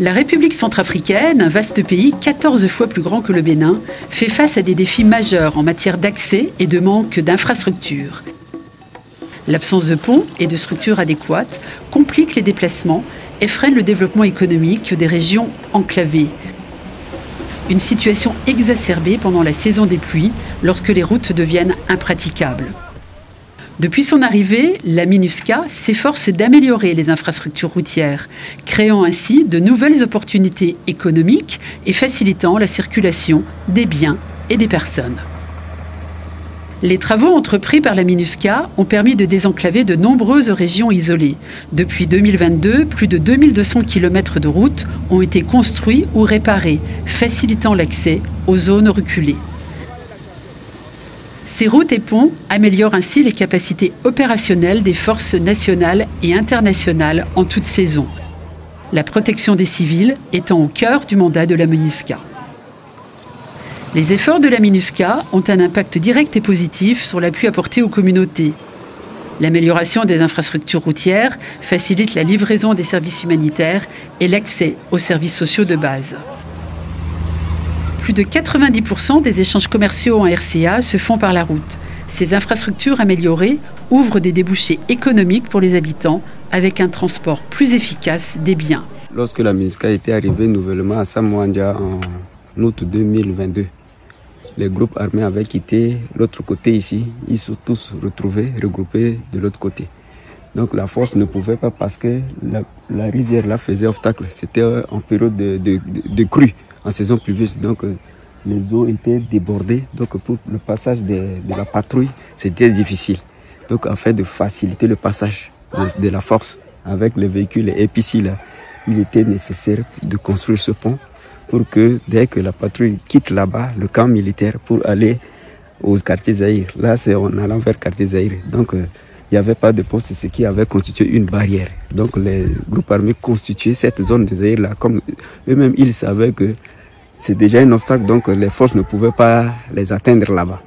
La République centrafricaine, un vaste pays 14 fois plus grand que le Bénin, fait face à des défis majeurs en matière d'accès et de manque d'infrastructures. L'absence de ponts et de structures adéquates complique les déplacements et freine le développement économique des régions enclavées. Une situation exacerbée pendant la saison des pluies, lorsque les routes deviennent impraticables. Depuis son arrivée, la MINUSCA s'efforce d'améliorer les infrastructures routières, créant ainsi de nouvelles opportunités économiques et facilitant la circulation des biens et des personnes. Les travaux entrepris par la MINUSCA ont permis de désenclaver de nombreuses régions isolées. Depuis 2022, plus de 2200 km de routes ont été construits ou réparés, facilitant l'accès aux zones reculées. Ces routes et ponts améliorent ainsi les capacités opérationnelles des forces nationales et internationales en toute saison. La protection des civils étant au cœur du mandat de la MINUSCA. Les efforts de la MINUSCA ont un impact direct et positif sur l'appui apporté aux communautés. L'amélioration des infrastructures routières facilite la livraison des services humanitaires et l'accès aux services sociaux de base. Plus de 90% des échanges commerciaux en RCA se font par la route. Ces infrastructures améliorées ouvrent des débouchés économiques pour les habitants avec un transport plus efficace des biens. Lorsque la MINUSCA était arrivée nouvellement à Samouandja en août 2022, les groupes armés avaient quitté l'autre côté ici. Ils se sont tous retrouvés, regroupés de l'autre côté. Donc la force ne pouvait pas parce que la rivière là faisait obstacle. C'était en période de crue, en saison pluvieuse. Donc les eaux étaient débordées. Donc pour le passage de la patrouille, c'était difficile. Donc afin de faciliter le passage de la force avec les véhicules épiciers là, il était nécessaire de construire ce pont pour que dès que la patrouille quitte là-bas, le camp militaire pour aller au quartier Zaïre. Là, c'est en allant vers quartier Zaïre. Donc il n'y avait pas de poste, ce qui avait constitué une barrière. Donc les groupes armés constituaient cette zone de Zaïre-là. Comme eux-mêmes, ils savaient que c'est déjà un obstacle, donc les forces ne pouvaient pas les atteindre là-bas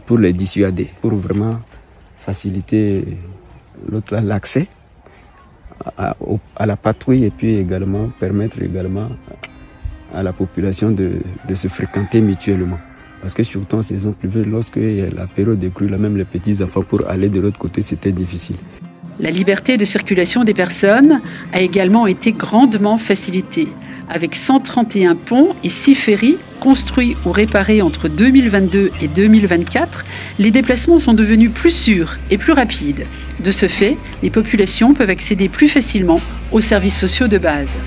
pour les dissuader, pour vraiment faciliter l'accès à la patrouille et puis également permettre également à la population de se fréquenter mutuellement. Parce que surtout en saison pluvieuse, lorsque la période de crue, là même les petits enfants pour aller de l'autre côté, c'était difficile. La liberté de circulation des personnes a également été grandement facilitée, avec 131 ponts et 6 ferries construits ou réparés entre 2022 et 2024. Les déplacements sont devenus plus sûrs et plus rapides. De ce fait, les populations peuvent accéder plus facilement aux services sociaux de base.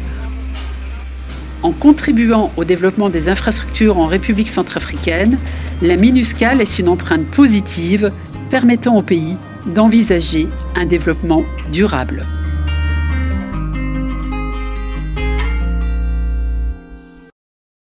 En contribuant au développement des infrastructures en République centrafricaine, la MINUSCA laisse une empreinte positive permettant au pays d'envisager un développement durable.